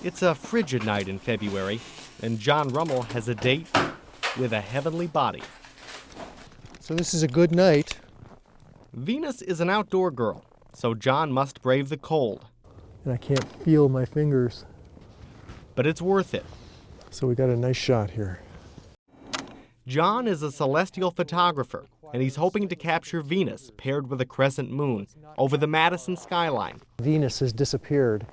It's a frigid night in February, and John Rummel has a date with a heavenly body. So this is a good night. Venus is an outdoor girl, so John must brave the cold. And I can't feel my fingers. But it's worth it. So we got a nice shot here. John is a celestial photographer, and he's hoping to capture Venus paired with a crescent moon over the Madison skyline. Venus has disappeared.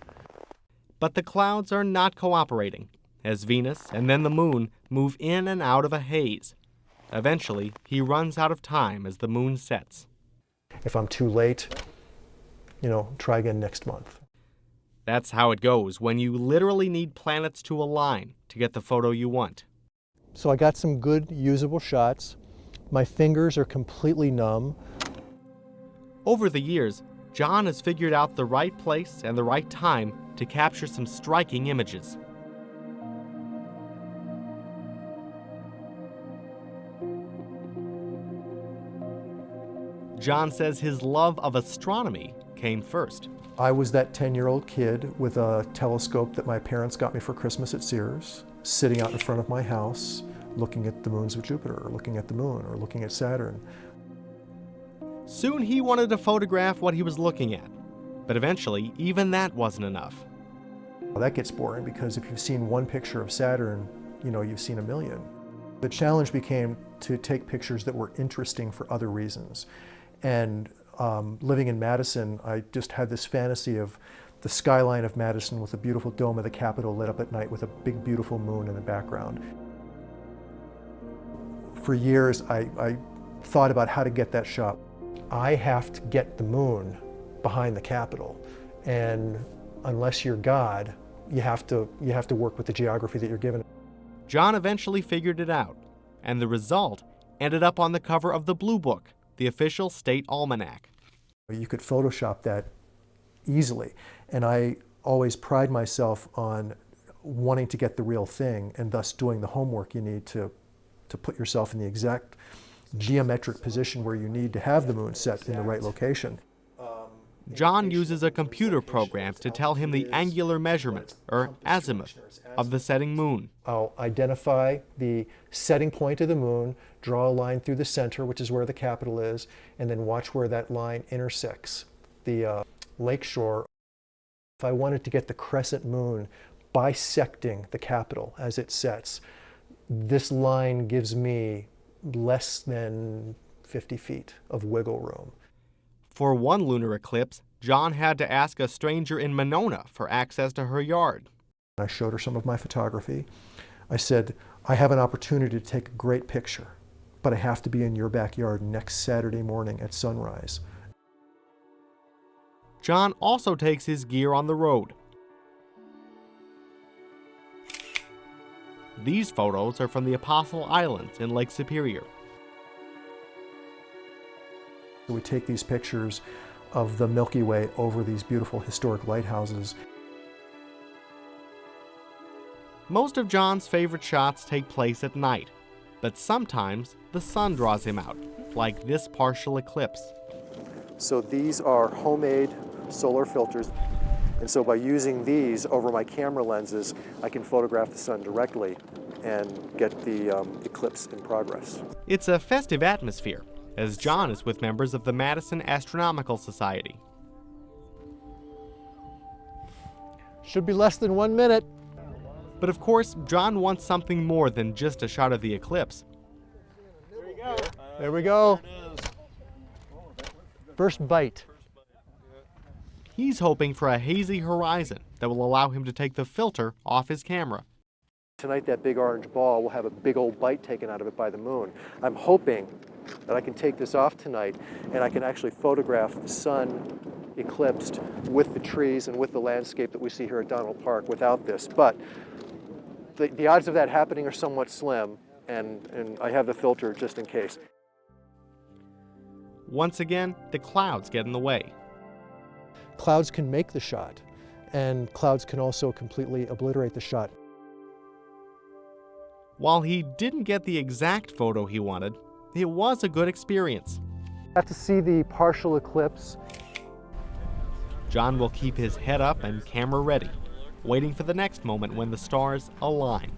But the clouds are not cooperating, as Venus and then the moon move in and out of a haze. Eventually, he runs out of time as the moon sets. If I'm too late, try again next month. That's how it goes when you literally need planets to align to get the photo you want. So I got some good, usable shots. My fingers are completely numb. Over the years, John has figured out the right place and the right time to capture some striking images. John says his love of astronomy came first. I was that 10-year-old kid with a telescope that my parents got me for Christmas at Sears, sitting out in front of my house, looking at the moons of Jupiter, or looking at the moon, or looking at Saturn. Soon he wanted to photograph what he was looking at, but eventually even that wasn't enough. Well, that gets boring because if you've seen one picture of Saturn, you've seen a million. The challenge became to take pictures that were interesting for other reasons. And living in Madison, I just had this fantasy of the skyline of Madison with the beautiful dome of the Capitol lit up at night with a big, beautiful moon in the background. For years, I thought about how to get that shot. I have to get the moon behind the Capitol. And unless you're God, you have to work with the geography that you're given. John eventually figured it out, and the result ended up on the cover of the Blue Book, the official state almanac. You could Photoshop that easily, and I always pride myself on wanting to get the real thing and thus doing the homework you need to put yourself in the exact geometric position where you need to have the moon set in the right location. John uses a computer program to tell him the angular measurement, or azimuth, of the setting moon. I'll identify the setting point of the moon, draw a line through the center, which is where the Capitol is, and then watch where that line intersects the lakeshore. If I wanted to get the crescent moon bisecting the Capitol as it sets, this line gives me less than 50 feet of wiggle room. For one lunar eclipse, John had to ask a stranger in Monona for access to her yard. I showed her some of my photography. I said, I have an opportunity to take a great picture, but I have to be in your backyard next Saturday morning at sunrise. John also takes his gear on the road. These photos are from the Apostle Islands in Lake Superior. We take these pictures of the Milky Way over these beautiful historic lighthouses. Most of John's favorite shots take place at night, but sometimes the sun draws him out, like this partial eclipse. So these are homemade solar filters. And so by using these over my camera lenses, I can photograph the sun directly and get the eclipse in progress. It's a festive atmosphere, as John is with members of the Madison Astronomical Society. Should be less than 1 minute. But of course, John wants something more than just a shot of the eclipse. There we go. There we go. First bite. He's hoping for a hazy horizon that will allow him to take the filter off his camera. Tonight that big orange ball will have a big old bite taken out of it by the moon. I'm hoping that I can take this off tonight and I can actually photograph the sun eclipsed with the trees and with the landscape that we see here at Donald Park without this. But the odds of that happening are somewhat slim, and I have the filter just in case. Once again, the clouds get in the way. Clouds can make the shot, and clouds can also completely obliterate the shot. While he didn't get the exact photo he wanted, it was a good experience. Got to see the partial eclipse. John will keep his head up and camera ready. waiting for the next moment when the stars align.